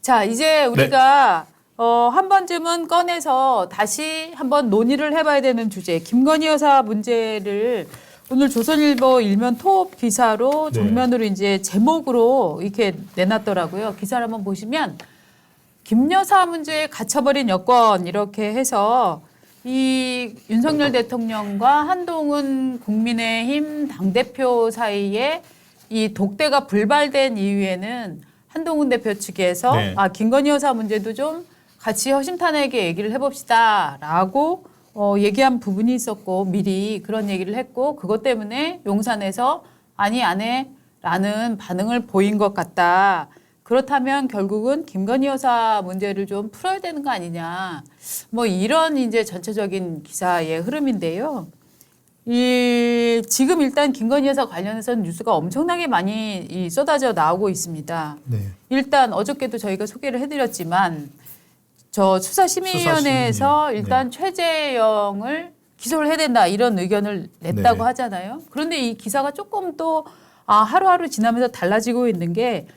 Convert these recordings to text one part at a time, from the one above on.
자, 이제 우리가 한 번쯤은 꺼내서 다시 한번 논의를 해봐야 되는 주제, 김건희 여사 문제를 오늘 조선일보 일면 톱 기사로 정면으로 이제 제목으로 이렇게 내놨더라고요. 기사를 한번 보시면 김 여사 문제에 갇혀버린 여권 이렇게 해서 이 윤석열 대통령과 한동훈 국민의힘 당대표 사이에 이 독대가 불발된 이후에는 한동훈 대표 측에서 김건희 여사 문제도 좀 같이 허심탄회하게 얘기를 해봅시다라고 얘기한 부분이 있었고 미리 그런 얘기를 했고 그것 때문에 용산에서 아니 안 해라는 반응을 보인 것 같다. 그렇다면 결국은 김건희 여사 문제를 좀 풀어야 되는 거 아니냐. 뭐 이런 이제 전체적인 기사의 흐름인데요. 지금 일단 김건희 여사 관련해서는 뉴스가 엄청나게 많이 쏟아져 나오고 있습니다. 네. 일단 어저께도 저희가 소개를 해드렸지만 저 수사심의위원회에서 일단 최재형을 기소를 해야 된다 이런 의견을 냈다고 하잖아요. 그런데 이 기사가 조금 또 하루하루 지나면서 달라지고 있는 게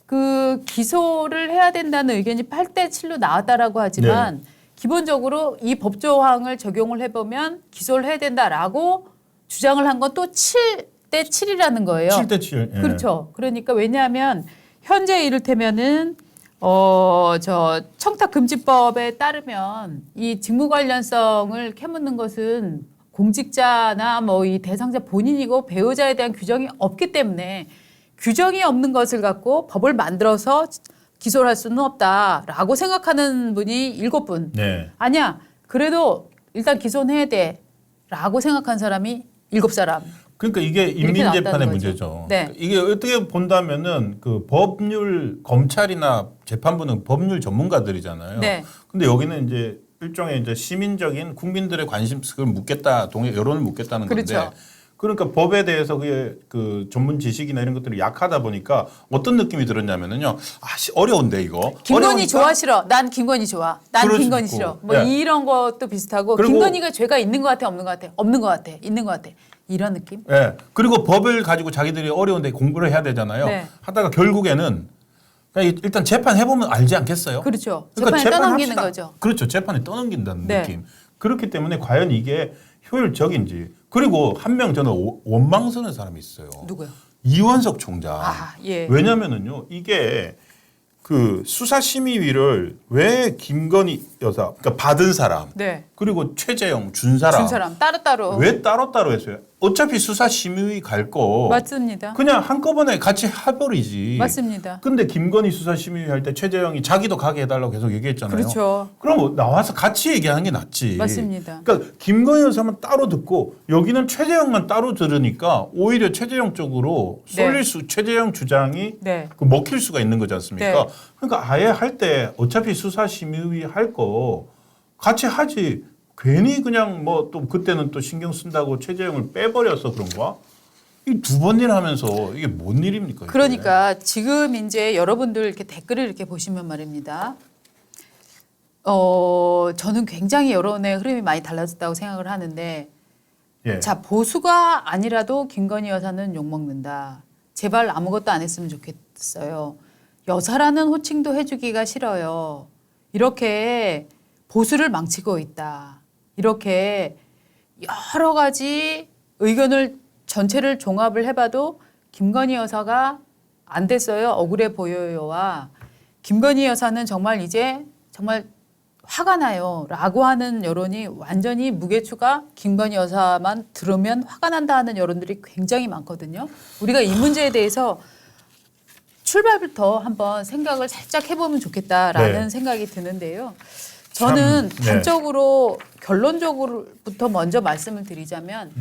그 기소를 해야 된다는 의견이 8대 7로 나왔다라고 하지만 기본적으로 이 법조항을 적용을 해보면 기소를 해야 된다라고 주장을 한 건 또 7대 7이라는 거예요. 7대 7. 예. 그렇죠. 그러니까 왜냐하면 현재 이를테면은 저 청탁금지법에 따르면 이 직무 관련성을 캐묻는 것은 공직자나 뭐 이 대상자 본인이고 배우자에 대한 규정이 없기 때문에 규정이 없는 것을 갖고 법을 만들어서 기소를 할 수는 없다라고 생각하는 분이 7분. 네. 아니야. 그래도 일단 기소는 해야 돼라고 생각한 사람이 7사람. 그러니까 이게 인민재판의 문제죠. 네. 이게 어떻게 본다면은 그 법률 검찰이나 재판부는 법률 전문가들이잖아요. 네. 근데 여기는 이제 일종의 이제 시민적인 국민들의 관심을 묻겠다, 여론을 묻겠다는 그렇죠. 건데. 그러니까 법에 대해서 그 전문 지식이나 이런 것들이 약하다 보니까 어떤 느낌이 들었냐면은요. 어려운데 이거. 김건희 좋아 싫어. 난 김건희 좋아. 난 김건희 싫어. 뭐 이런 것도 비슷하고 김건희가 죄가 있는 것 같아, 없는 것 같아, 없는 것 같아, 있는 것 같아. 이런 느낌? 예. 그리고 법을 가지고 자기들이 어려운데 공부를 해야 되잖아요. 네. 하다가 결국에는 그냥 일단 재판해보면 알지 않겠어요? 그렇죠. 그러니까 재판에 떠넘기는 거죠. 그렇죠. 재판에 떠넘긴다는 느낌. 그렇기 때문에 과연 이게 효율적인지. 그리고 한 명 저는 원망스러운 사람이 있어요. 누구요? 이원석 총장. 왜냐면은요. 이게 그 수사심의위를 왜 김건희 여사, 그러니까 받은 사람, 그리고 최재형 준 사람 따로따로 왜 따로따로 했어요? 어차피 수사심의위 갈 거 맞습니다. 그냥 한꺼번에 같이 해버리지. 맞습니다. 근데 김건희 수사심의위 할 때 최재형이 자기도 가게 해달라고 계속 얘기했잖아요. 그렇죠. 그럼 나와서 같이 얘기하는 게 낫지. 맞습니다. 그러니까 김건희 여사만 따로 듣고 여기는 최재형만 따로 들으니까 오히려 최재형 쪽으로 쏠릴 최재형 주장이 그 먹힐 수가 있는 거지 않습니까? 그러니까 아예 할 때 어차피 수사심의위 할 거 같이 하지. 괜히 그냥 뭐 또 그때는 또 신경 쓴다고 최재형을 빼버려서 그런가? 이 두 번 일 하면서 이게 뭔 일입니까? 이게? 그러니까 지금 이제 여러분들 이렇게 댓글을 이렇게 보시면 말입니다. 저는 굉장히 여론의 흐름이 많이 달라졌다고 생각을 하는데 자, 보수가 아니라도 김건희 여사는 욕먹는다. 제발 아무것도 안 했으면 좋겠어요. 여사라는 호칭도 해주기가 싫어요. 이렇게 보수를 망치고 있다. 이렇게 여러 가지 의견을 전체를 종합을 해봐도 김건희 여사가 안 됐어요. 억울해 보여요와 김건희 여사는 정말 이제 정말 화가 나요. 라고 하는 여론이 완전히 무게추가 김건희 여사만 들으면 화가 난다 하는 여론들이 굉장히 많거든요. 우리가 이 문제에 대해서 출발부터 한번 생각을 살짝 해보면 좋겠다라는 생각이 드는데요. 저는 단적으로 결론적으로부터 먼저 말씀을 드리자면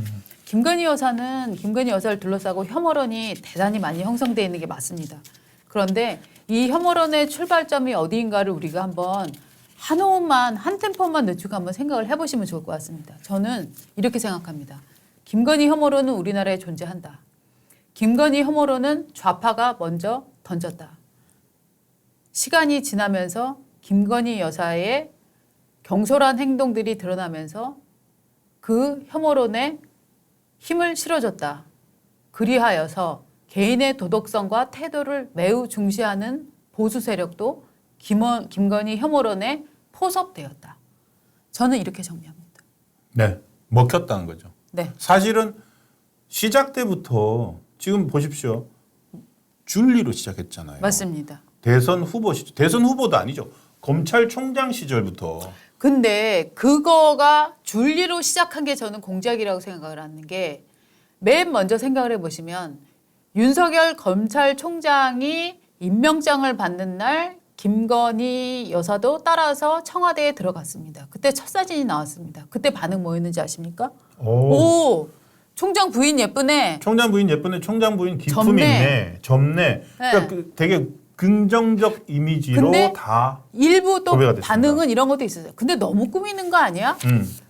김건희 여사를 둘러싸고 혐오론이 대단히 많이 형성되어 있는 게 맞습니다. 그런데 이 혐오론의 출발점이 어디인가를 우리가 한번 한 호흡만 한 템포만 늦추고 한번 생각을 해보시면 좋을 것 같습니다. 저는 이렇게 생각합니다. 김건희 혐오론은 우리나라에 존재한다. 김건희 혐오론은 좌파가 먼저 던졌다. 시간이 지나면서 김건희 여사의 경솔한 행동들이 드러나면서 그 혐오론에 힘을 실어줬다. 그리하여서 개인의 도덕성과 태도를 매우 중시하는 보수 세력도 김건희 혐오론에 포섭되었다. 저는 이렇게 정리합니다. 네, 먹혔다는 거죠. 네. 사실은 시작 때부터 지금 보십시오. 줄리로 시작했잖아요. 맞습니다. 대선 후보도 아니죠. 검찰총장 시절부터. 근데 그거가 줄리로 시작한 게 저는 공작이라고 생각을 하는 게 맨 먼저 생각을 해보시면 윤석열 검찰총장이 임명장을 받는 날 김건희 여사도 따라서 청와대에 들어갔습니다. 그때 첫 사진이 나왔습니다. 그때 반응 뭐였는지 아십니까? 오 총장 부인 예쁘네. 총장 부인 예쁘네. 총장 부인 기품이 있네. 젊네. 그러니까 되게 긍정적 이미지로 다 일부 또 반응은 이런 것도 있었어요. 근데 너무 꾸미는 거 아니야?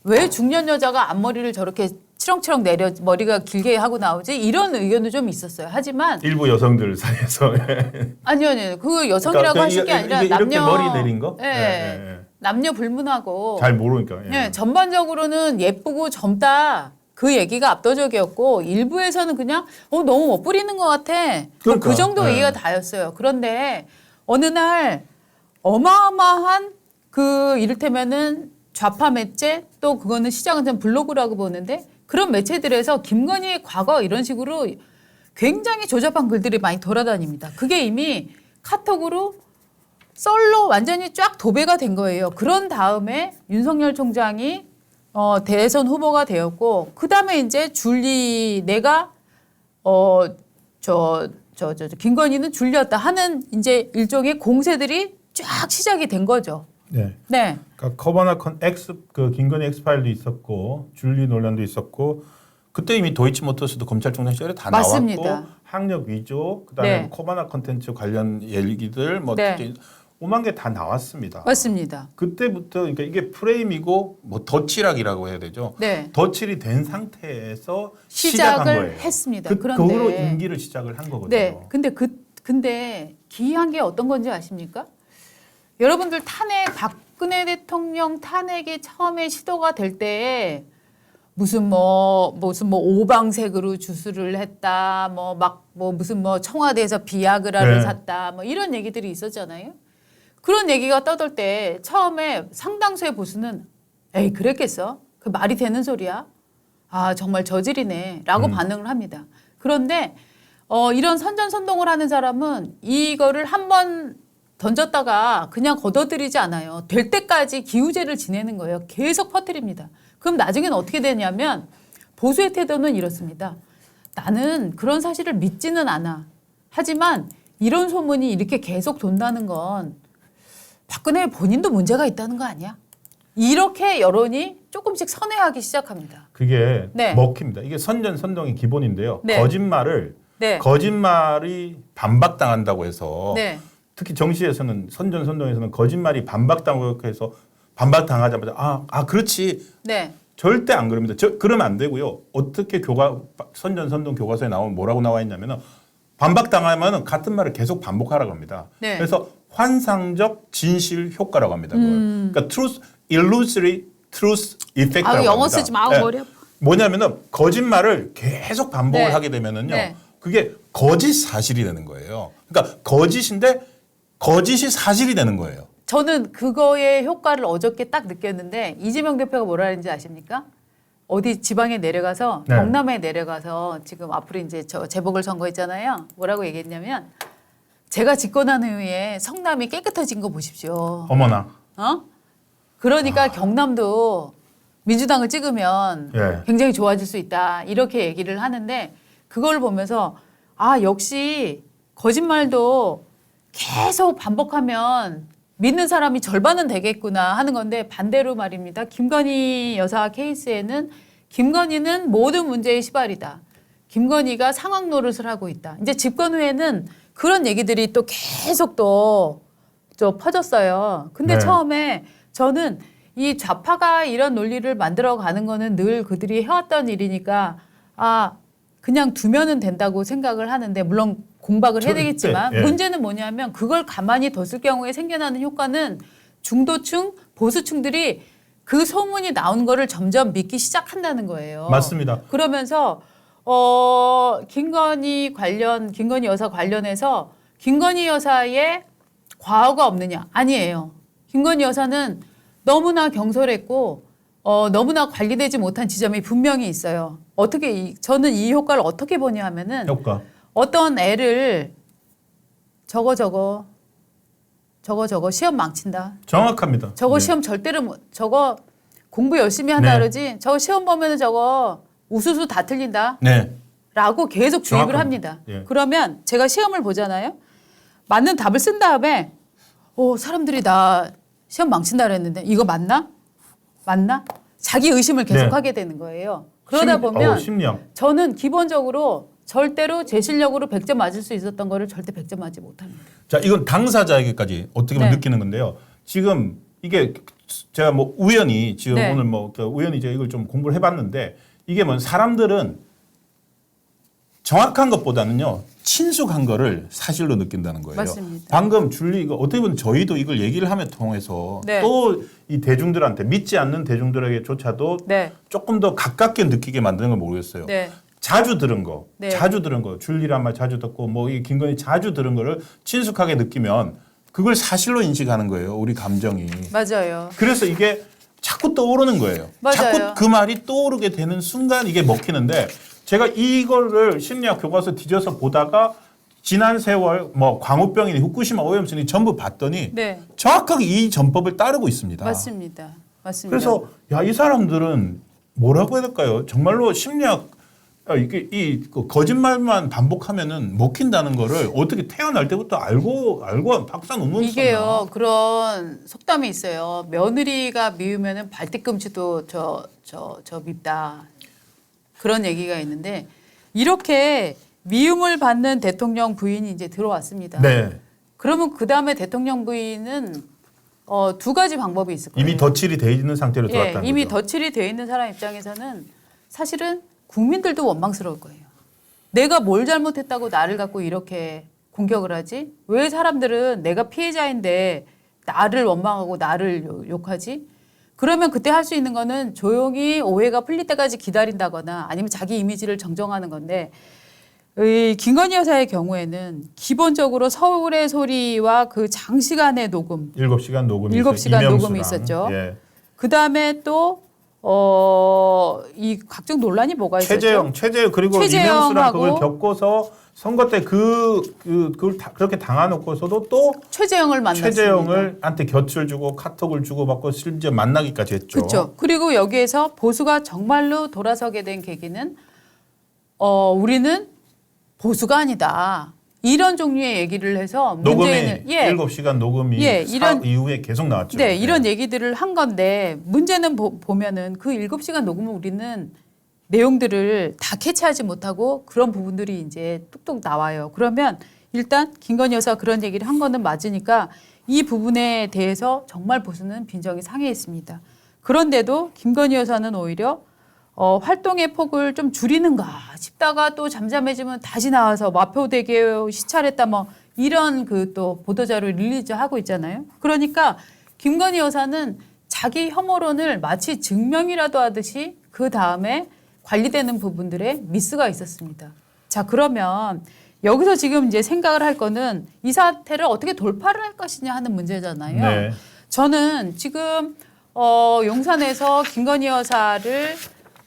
왜 중년 여자가 앞머리를 저렇게 치렁치렁 내려 머리가 길게 하고 나오지? 이런 의견도 좀 있었어요. 하지만 일부 여성들 사이에서 아니요. 그 여성이라고 하신 게 아니라 남녀 머리 내린 거? 네. 남녀 불문하고 잘 모르니까. 네, 전반적으로는 예쁘고 젊다. 그 얘기가 압도적이었고 일부에서는 그냥 너무 멋부리는 것 같아. 그러니까, 그 정도 얘기가 다였어요. 그런데 어느 날 어마어마한 그 이를테면은 좌파 매체 또 그거는 시작은 전 블로그라고 보는데 그런 매체들에서 김건희의 과거 이런 식으로 굉장히 조잡한 글들이 많이 돌아다닙니다. 그게 이미 카톡으로 썰로 완전히 쫙 도배가 된 거예요. 그런 다음에 윤석열 총장이 대선 후보가 되었고 그다음에 이제 줄리 내가 김건희는 줄리였다 하는 이제 일종의 공세들이 쫙 시작이 된 거죠. 네. 네. 그러니까 커버나 그 김건희 엑스파일도 있었고 줄리 논란도 있었고 그때 이미 도이치모터스도 검찰총장 시절에 다 맞습니다. 나왔고 학력 위조 그다음에 네. 커버나 컨텐츠 관련 얘기들 뭐 네. 오만 개 다 나왔습니다. 맞습니다. 그때부터 그러니까 이게 프레임이고 뭐 덧칠하기라고 해야 되죠. 네. 덧칠이 된 상태에서 시작을 시작한 거예요. 했습니다. 그거로 그런데 임기를 시작을 한 거거든요. 네. 근데 기이한 게 어떤 건지 아십니까? 여러분들 박근혜 대통령 탄핵이 처음에 시도가 될 때에 무슨 오방색으로 주술을 했다, 무슨 청와대에서 비아그라를 네. 샀다, 이런 얘기들이 있었잖아요. 그런 얘기가 떠돌 때 처음에 상당수의 보수는 에이 그랬겠어? 그 말이 되는 소리야? 아 정말 저질이네라고 반응을 합니다. 그런데 이런 선전선동을 하는 사람은 이거를 한번 던졌다가 그냥 걷어들이지 않아요. 될 때까지 기우제를 지내는 거예요. 계속 퍼뜨립니다. 그럼 나중에는 어떻게 되냐면 보수의 태도는 이렇습니다. 나는 그런 사실을 믿지는 않아. 하지만 이런 소문이 이렇게 계속 돈다는 건 박근혜 본인도 문제가 있다는 거 아니야? 이렇게 여론이 조금씩 선회하기 시작합니다. 그게 네. 먹힙니다. 이게 선전선동의 기본인데요. 네. 거짓말이 반박당한다고 해서 네. 특히 정치에서는 선전선동에서는 거짓말이 반박당하고 해서 반박당하자마자 그렇지. 네. 절대 안 그럽니다. 그러면 안 되고요. 어떻게 선전선동 교과서에 나오면 뭐라고 나와 있냐면은 반박당하면 같은 말을 계속 반복하라고 합니다. 네. 그래서 환상적 진실 효과라고 합니다. 그러니까 illusory truth effect라고 합니다. 영어 쓰지 마. 머리 아파. 뭐냐면은 거짓말을 계속 반복을 네. 하게 되면은요. 네. 그게 거짓 사실이 되는 거예요. 그러니까 거짓인데 거짓이 사실이 되는 거예요. 저는 그거의 효과를 어저께 딱 느꼈는데 이재명 대표가 뭐라 했는지 아십니까? 어디 지방에 내려가서 네. 경남에 내려가서 지금 앞으로 이제 재보궐 선거했잖아요. 뭐라고 얘기했냐면 제가 집권한 후에 성남이 깨끗해진 거 보십시오. 어머나. 그러니까 경남도 민주당을 찍으면 예. 굉장히 좋아질 수 있다. 이렇게 얘기를 하는데 그걸 보면서 역시 거짓말도 계속 반복하면 믿는 사람이 절반은 되겠구나 하는 건데 반대로 말입니다. 김건희 여사 케이스에는 김건희는 모든 문제의 시발이다. 김건희가 상황 노릇을 하고 있다. 이제 집권 후에는 그런 얘기들이 또 계속 또 퍼졌어요. 근데 네. 처음에 저는 이 좌파가 이런 논리를 만들어가는 거는 늘 그들이 해왔던 일이니까 그냥 두면은 된다고 생각을 하는데 물론 공박을 해야 되겠지만 예. 문제는 뭐냐면 그걸 가만히 뒀을 경우에 생겨나는 효과는 중도층, 보수층들이 그 소문이 나온 거를 점점 믿기 시작한다는 거예요. 맞습니다. 그러면서 김건희 여사 관련해서 김건희 여사의 과오가 없느냐? 아니에요. 김건희 여사는 너무나 경솔했고 너무나 관리되지 못한 지점이 분명히 있어요. 저는 이 효과를 어떻게 보냐 하면은 어떤 애를 저거 시험 망친다. 정확합니다. 저거 시험 절대로 저거 공부 열심히 한다 그러지. 저거 시험 보면은 저거 우수수 다 틀린다. 라고 계속 주입을 합니다. 그러면 제가 시험을 보잖아요. 맞는 답을 쓴 다음에 사람들이 나 시험 망친다 그랬는데 이거 맞나? 자기 의심을 계속하게 되는 거예요. 그러다 보면 저는 기본적으로 절대로 제 실력으로 100점 맞을 수 있었던 거를 절대 100점 맞지 못합니다. 자, 이건 당사자에게까지 어떻게 보면 느끼는 건데요. 지금 이게 제가 뭐 우연히 지금 오늘 뭐 우연히 제가 이걸 좀 공부를 해봤는데 이게 뭐 사람들은 정확한 것보다는요 친숙한 거를 사실로 느낀다는 거예요. 맞습니다. 방금 줄리 이거 어떻게 보면 저희도 이걸 얘기를 하며 통해서 또 이 대중들한테 믿지 않는 대중들에게조차도 조금 더 가깝게 느끼게 만드는 걸 모르겠어요. 자주 들은 거, 줄리란 말 자주 듣고 뭐 이 김건희 자주 들은 거를 친숙하게 느끼면 그걸 사실로 인식하는 거예요. 우리 감정이. 맞아요. 그래서 이게 자꾸 떠오르는 거예요. 자꾸 그 말이 떠오르게 되는 순간 이게 먹히는데 제가 이거를 심리학 교과서 뒤져서 보다가 지난 세월 뭐 광우병이니 후쿠시마 오염수니 전부 봤더니 정확하게 이 전법을 따르고 있습니다. 맞습니다. 그래서 이 사람들은 뭐라고 해야 될까요? 정말로 심리학 이 거짓말만 반복하면은 먹힌다는 거를 어떻게 태어날 때부터 알고 박사 논문 썼나? 이게요 그런 속담이 있어요. 며느리가 미우면은 발뒤꿈치도 저 밉다. 그런 얘기가 있는데 이렇게 미움을 받는 대통령 부인이 이제 들어왔습니다. 그러면 그 다음에 대통령 부인은 두 가지 방법이 있을 거예요. 이미 덧칠이 돼 있는 상태로 들어왔다는 거죠. 이미 덧칠이 돼 있는 사람 입장에서는 사실은 국민들도 원망스러울 거예요. 내가 뭘 잘못했다고 나를 갖고 이렇게 공격을 하지? 왜 사람들은 내가 피해자인데 나를 원망하고 나를 욕하지? 그러면 그때 할 수 있는 거는 조용히 오해가 풀릴 때까지 기다린다거나 아니면 자기 이미지를 정정하는 건데 이 김건희 여사의 경우에는 기본적으로 서울의 소리와 그 장시간의 녹음 7시간 녹음이 7시간 녹음이 있었죠. 그다음에 또 이 각종 논란이 뭐가 있었죠? 최재형 그리고 이명수랑 그걸 겪어서 선거 때 그걸 그렇게 당해놓고서도 또 최재형을 만났습니다. 최재형한테 곁을 주고 카톡을 주고받고 심지어 만나기까지 했죠. 그렇죠. 그리고 여기에서 보수가 정말로 돌아서게 된 계기는 우리는 보수가 아니다. 이런 종류의 얘기를 해서 문제는 7시간 녹음이 이런 이후에 계속 나왔죠. 이런 얘기들을 한 건데 문제는 보면은 그 7시간 녹음을 우리는 내용들을 다 캐치하지 못하고 그런 부분들이 이제 뚝뚝 나와요. 그러면 일단 김건희 여사가 그런 얘기를 한 거는 맞으니까 이 부분에 대해서 정말 보수는 빈정이 상해 있습니다. 그런데도 김건희 여사는 오히려 활동의 폭을 좀 줄이는가 싶다가 또 잠잠해지면 다시 나와서 마표되게 시찰했다 뭐 이런 그 또 보도자료 릴리즈하고 있잖아요. 그러니까 김건희 여사는 자기 혐오론을 마치 증명이라도 하듯이 그 다음에 관리되는 부분들에 미스가 있었습니다. 자, 그러면 여기서 지금 이제 생각을 할 거는 이 사태를 어떻게 돌파를 할 것이냐 하는 문제잖아요. 저는 지금 용산에서 김건희 여사를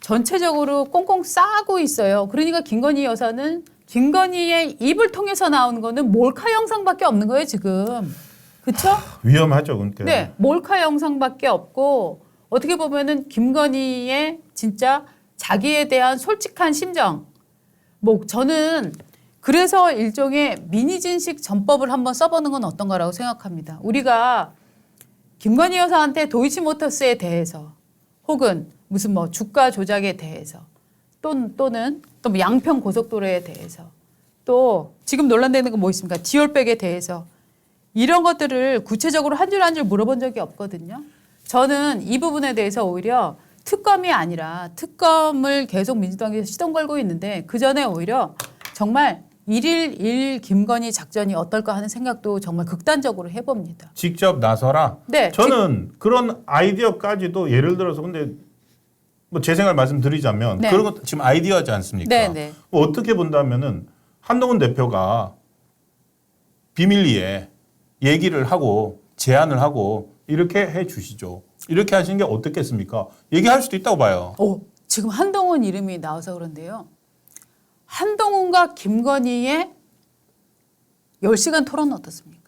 전체적으로 꽁꽁 싸고 있어요. 그러니까 김건희 여사는 김건희의 입을 통해서 나오는 거는 몰카 영상밖에 없는 거예요, 지금. 그렇죠? 위험하죠, 그러니까. 네, 몰카 영상밖에 없고 어떻게 보면은 김건희의 진짜 자기에 대한 솔직한 심정. 뭐 저는 그래서 일종의 미니진식 전법을 한번 써보는 건 어떤가라고 생각합니다. 우리가 김건희 여사한테 도이치모터스에 대해서 혹은 무슨 뭐 주가 조작에 대해서 또는 또 양평 고속도로에 대해서 또 지금 논란되는 거 뭐 있습니까? 디올백에 대해서 이런 것들을 구체적으로 한 줄 한 줄 물어본 적이 없거든요. 저는 이 부분에 대해서 오히려 특검이 아니라 특검을 계속 민주당에서 시동 걸고 있는데 그 전에 오히려 정말 1일 1 김건희 작전이 어떨까 하는 생각도 정말 극단적으로 해봅니다. 직접 나서라? 네. 저는 그런 아이디어까지도 예를 들어서 근데 뭐 제 생각을 말씀드리자면 그런 것 지금 아이디어지 않습니까? 뭐 어떻게 본다면은 한동훈 대표가 비밀리에 얘기를 하고 제안을 하고 이렇게 해 주시죠. 이렇게 하시는 게 어떻겠습니까? 얘기할 수도 있다고 봐요. 지금 한동훈 이름이 나와서 그런데요. 한동훈과 김건희의 10시간 토론 어떻습니까?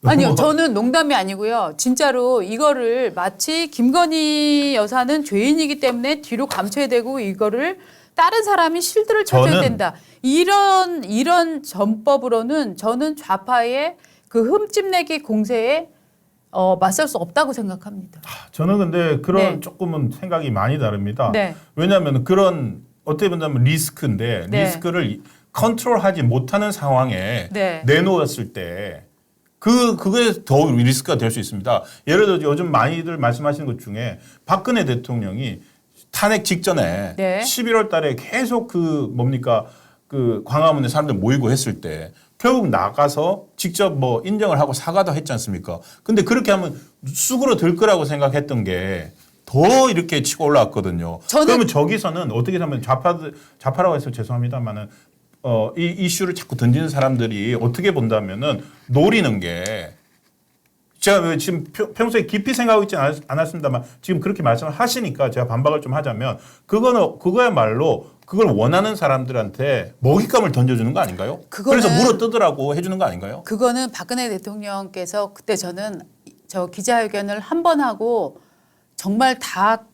아니요. 저는 농담이 아니고요. 진짜로 이거를 마치 김건희 여사는 죄인이기 때문에 뒤로 감춰야 되고 이거를 다른 사람이 실드를 쳐줘야 된다. 이런 전법으로는 저는 좌파의 그 흠집내기 공세에 맞설 수 없다고 생각합니다. 저는 근데 그런 조금은 생각이 많이 다릅니다. 왜냐하면 그런 어떻게 보면 리스크인데 리스크를 컨트롤하지 못하는 상황에 내놓았을 때 그게 더 리스크가 될 수 있습니다. 예를 들어 요즘 많이들 말씀하시는 것 중에 박근혜 대통령이 탄핵 직전에 11월 달에 계속 그 광화문에 사람들 모이고 했을 때 결국 나가서 직접 뭐 인정을 하고 사과도 했지 않습니까? 근데 그렇게 하면 쑥으로 들 거라고 생각했던 게 더 이렇게 치고 올라왔거든요. 그러면 저기서는 어떻게 하면 좌파라고 해서 죄송합니다만은 이 이슈를 자꾸 던지는 사람들이 어떻게 본다면은 노리는 게 제가 지금 평소에 깊이 생각하고 있지 않았습니다만 지금 그렇게 말씀을 하시니까 제가 반박을 좀 하자면 그거야말로 그걸 원하는 사람들한테 먹잇감을 던져주는 거 아닌가요? 그래서 물어뜯으라고 해주는 거 아닌가요? 그거는 박근혜 대통령께서 그때 저는 저 기자회견을 한 번 하고 정말 다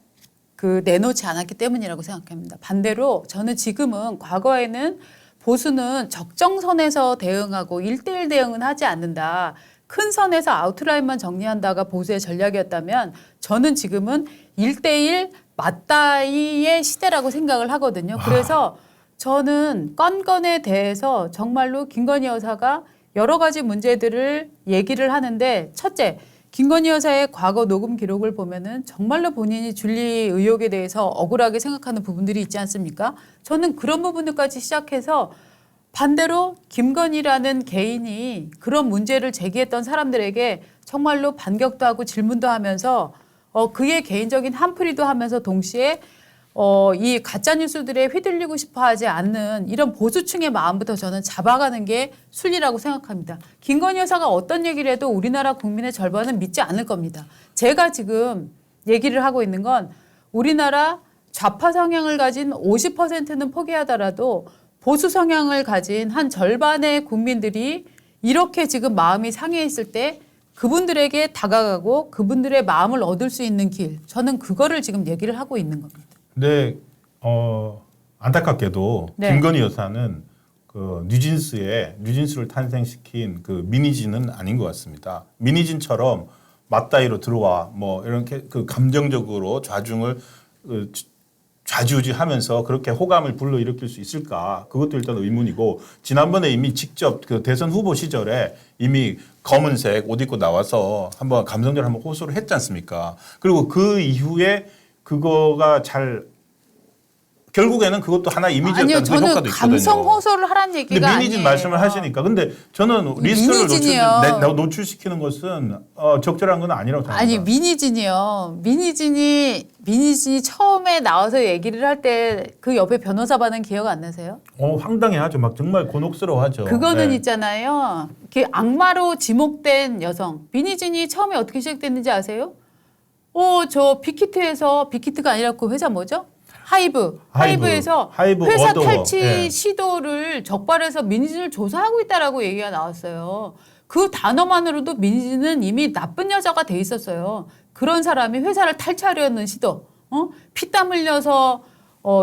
내놓지 않았기 때문이라고 생각합니다. 반대로 저는 지금은 과거에는 보수는 적정선에서 대응하고 1대1 대응은 하지 않는다. 큰 선에서 아웃라인만 정리한다가 보수의 전략이었다면 저는 지금은 1대1 맞다이의 시대라고 생각을 하거든요. 그래서 저는 건건에 대해서 정말로 김건희 여사가 여러 가지 문제들을 얘기를 하는데 첫째, 김건희 여사의 과거 녹음 기록을 보면은 정말로 본인이 줄리 의혹에 대해서 억울하게 생각하는 부분들이 있지 않습니까? 저는 그런 부분들까지 시작해서 반대로 김건희라는 개인이 그런 문제를 제기했던 사람들에게 정말로 반격도 하고 질문도 하면서 그의 개인적인 한풀이도 하면서 동시에 이 가짜 뉴스들에 휘둘리고 싶어하지 않는 이런 보수층의 마음부터 저는 잡아가는 게 순리라고 생각합니다. 김건희 여사가 어떤 얘기를 해도 우리나라 국민의 절반은 믿지 않을 겁니다. 제가 지금 얘기를 하고 있는 건 우리나라 좌파 성향을 가진 50%는 포기하더라도 보수 성향을 가진 한 절반의 국민들이 이렇게 지금 마음이 상해 있을 때 그분들에게 다가가고 그분들의 마음을 얻을 수 있는 길, 저는 그거를 지금 얘기를 하고 있는 겁니다. 근데 안타깝게도 김건희 여사는 뉴진스를 탄생시킨 그 민희진은 아닌 것 같습니다. 민희진처럼 맞다이로 들어와 뭐 이렇게 감정적으로 좌지우지하면서 그렇게 호감을 불러일으킬 수 있을까? 그것도 일단 의문이고 지난번에 이미 직접 대선 후보 시절에 이미 검은색 옷 입고 나와서 한번 감성적으로 한번 호소를 했지 않습니까? 그리고 그 이후에 그거가 결국에는 그것도 하나 이미지였다는 효과도 있거든요. 감성 호소를 하라는 얘기가 근데 민희진 말씀을 하시니까 근데 저는 리스크를 노출시키는 것은 적절한 건 아니라고 생각합니다. 아니 민희진이 처음에 나와서 얘기를 할 때 그 옆에 변호사 받은 기억 안 나세요? 황당해하죠. 막 정말 곤혹스러워하죠. 그거는 있잖아요. 악마로 지목된 여성. 민희진이 처음에 어떻게 시작됐는지 아세요? 저 빅히트가 아니라 그 회사 뭐죠? 하이브에서 회사 탈취 시도를 적발해서 민희진을 조사하고 있다라고 얘기가 나왔어요. 그 단어만으로도 민희진은 이미 나쁜 여자가 돼 있었어요. 그런 사람이 회사를 탈취하려는 시도, 피땀 흘려서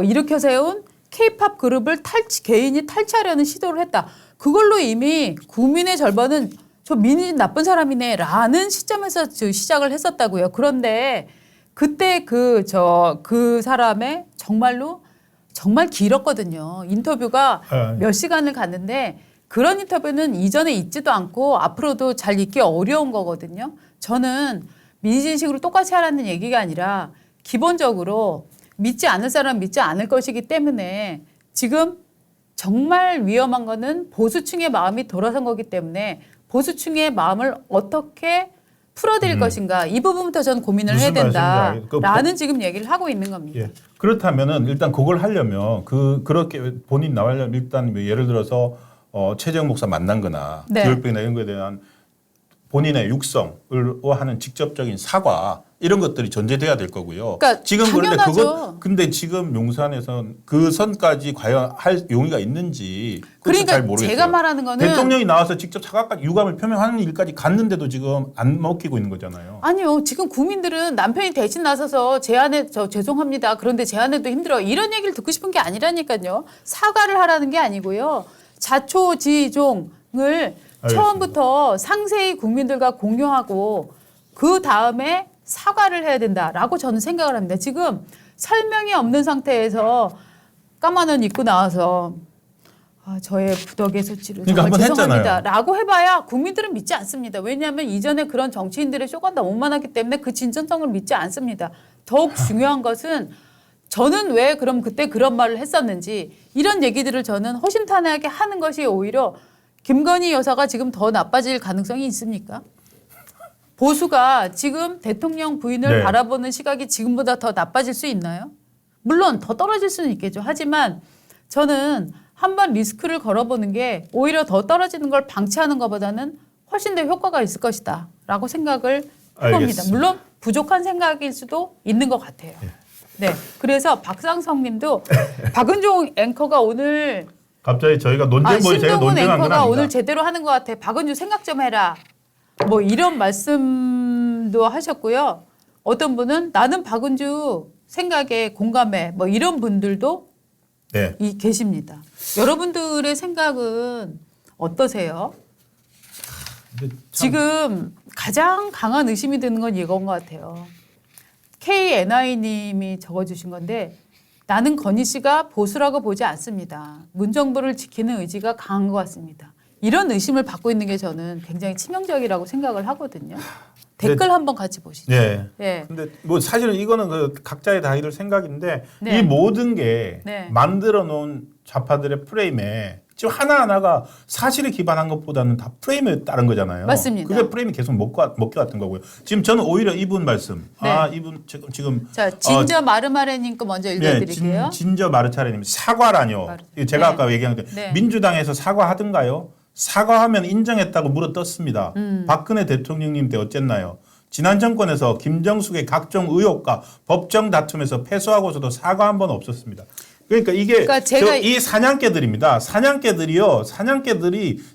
일으켜 세운 K-팝 그룹을 개인이 탈취하려는 시도를 했다. 그걸로 이미 국민의 절반은 저 민희진 나쁜 사람이네라는 시점에서 시작을 했었다고요. 그런데 그때 그 사람의 정말 길었거든요. 인터뷰가 몇 시간을 갔는데 그런 인터뷰는 이전에 있지도 않고 앞으로도 잘 있기 어려운 거거든요. 저는 민희진식으로 똑같이 하라는 얘기가 아니라 기본적으로 믿지 않을 사람은 믿지 않을 것이기 때문에 지금 정말 위험한 거는 보수층의 마음이 돌아선 거기 때문에 보수층의 마음을 어떻게 풀어드릴 것인가 이 부분부터 저는 고민을 해야 된다라는 지금 얘기를 하고 있는 겁니다. 예. 그렇다면은 일단 그걸 하려면 그렇게 본인 나오려면 일단 예를 들어서 최재형 목사 만난 거나 교육병이나 이런 거에 대한 본인의 육성을 하는 직접적인 사과 이런 것들이 전제돼야 될 거고요. 그러니까 지금 그런데 당연하죠. 근데 지금 용산에선 그 선까지 과연 할 용의가 있는지 그러니까 잘 모르겠어요. 제가 말하는 거는 대통령이 나와서 직접 사과까지 유감을 표명하는 일까지 갔는데도 지금 안 먹히고 있는 거잖아요. 아니요. 지금 국민들은 남편이 대신 나서서 저 죄송합니다. 그런데 제 아내도 힘들어. 이런 얘기를 듣고 싶은 게 아니라니까요. 사과를 하라는 게 아니고요. 자초지종을 처음부터 상세히 국민들과 공유하고 그 다음에 사과를 해야 된다라고 저는 생각을 합니다. 지금 설명이 없는 상태에서 까만 옷 입고 나와서 저의 부덕의 소치를 그러니까 정말 한번 죄송합니다. 했잖아요. 라고 해봐야 국민들은 믿지 않습니다. 왜냐하면 이전에 그런 정치인들의 쇼가 너무 많았기 때문에 그 진정성을 믿지 않습니다. 더욱 중요한 것은 저는 왜 그럼 그때 그런 말을 했었는지 이런 얘기들을 저는 허심탄회하게 하는 것이 오히려 김건희 여사가 지금 더 나빠질 가능성이 있습니까? 보수가 지금 대통령 부인을 네. 바라보는 시각이 지금보다 더 나빠질 수 있나요? 물론 더 떨어질 수는 있겠죠. 하지만 저는 한번 리스크를 걸어보는 게 오히려 더 떨어지는 걸 방치하는 것보다는 훨씬 더 효과가 있을 것이다 라고 생각을 해봅니다. 알겠습니다. 물론 부족한 생각일 수도 있는 것 같아요. 네. 그래서 박상성 님도 박은종 앵커가 오늘 갑자기 저희가 논쟁 제가 신동훈 논쟁한 건 앵커가 아니다. 오늘 제대로 하는 것 같아. 박은주 생각 좀 해라. 뭐 이런 말씀도 하셨고요. 어떤 분은 나는 박은주 생각에 공감해. 뭐 이런 분들도 네. 계십니다. 여러분들의 생각은 어떠세요? 지금 가장 강한 의심이 드는 건 이건 것 같아요. KNI님이 적어주신 건데 나는 건희 씨가 보수라고 보지 않습니다. 문정부를 지키는 의지가 강한 것 같습니다. 이런 의심을 받고 있는 게 저는 굉장히 치명적이라고 생각을 하거든요. 댓글 한번 같이 보시죠. 네. 네. 근데 뭐 사실은 이거는 그 각자의 다이들 생각인데 네. 이 모든 게 네. 만들어 놓은 좌파들의 프레임에 지금 하나하나가 사실에 기반한 것보다는 다 프레임에 따른 거잖아요. 맞습니다. 그게 프레임이 계속 먹혀왔던 거고요. 지금 저는 오히려 이분 말씀. 네. 이분 지금 자, 진저 마르마레님 거 먼저 읽어드릴게요. 진저 마르차레님 사과라뇨. 제가 네. 아까 얘기한 게 네. 민주당에서 사과하든가요? 사과하면 인정했다고 물어떴습니다. 박근혜 대통령님 때 어쨌나요? 지난 정권에서 김정숙의 각종 의혹과 법정 다툼에서 패소하고서도 사과 한 번 없었습니다. 그러니까 이게 제가 이 사냥개들입니다.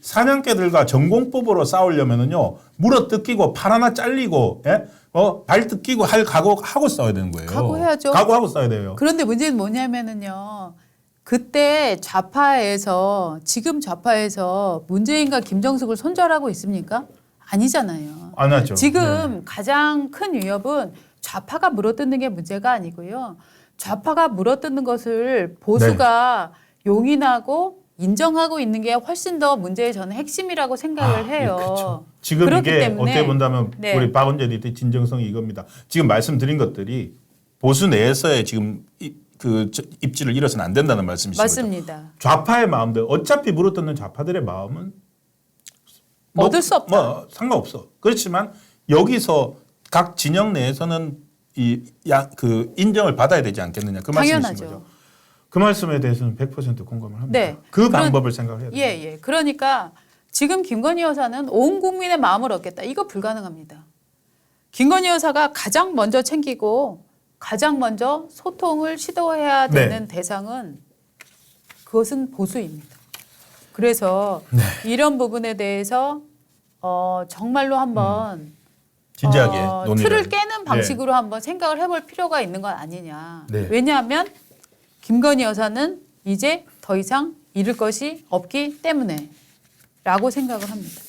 사냥개들과 전공법으로 싸우려면은요 물어 뜯기고 팔 하나 잘리고 발 뜯기고 할 각오하고 싸워야 되는 거예요. 각오해야죠. 각오하고 싸워야 돼요. 그런데 문제는 뭐냐면은요. 그때 지금 좌파에서 문재인과 김정숙을 손절하고 있습니까? 아니잖아요. 안 하죠. 지금 네. 가장 큰 위협은 좌파가 물어뜯는 게 문제가 아니고요. 좌파가 물어뜯는 것을 보수가 용인하고 인정하고 있는 게 훨씬 더 문제의 저는 핵심이라고 생각을 해요. 그렇죠. 지금 그렇기 이게 때문에 어떻게 본다면 네. 우리 박원재 대 진정성이 이겁니다. 지금 말씀드린 것들이 보수 내에서의 지금 입지를 잃어서는 안 된다는 말씀이신 맞습니다. 거죠. 좌파의 마음들 어차피 물어뜯는 좌파들의 마음은 얻을 수 없다. 상관없어. 그렇지만 여기서 각 진영 내에서는 인정을 받아야 되지 않겠느냐 그 말씀이신 당연하죠. 거죠. 그 말씀에 대해서는 100% 공감을 합니다. 네. 방법을 생각해야 돼요. 예. 그러니까 지금 김건희 여사는 온 국민의 마음을 얻겠다. 이거 불가능합니다. 김건희 여사가 가장 먼저 챙기고 가장 먼저 소통을 시도해야 되는 대상은 그것은 보수입니다. 그래서 이런 부분에 대해서 정말로 한번 진지하게 논의를. 틀을 깨는 방식으로 한번 생각을 해볼 필요가 있는 건 아니냐. 네. 왜냐하면 김건희 여사는 이제 더 이상 잃을 것이 없기 때문에 라고 생각을 합니다.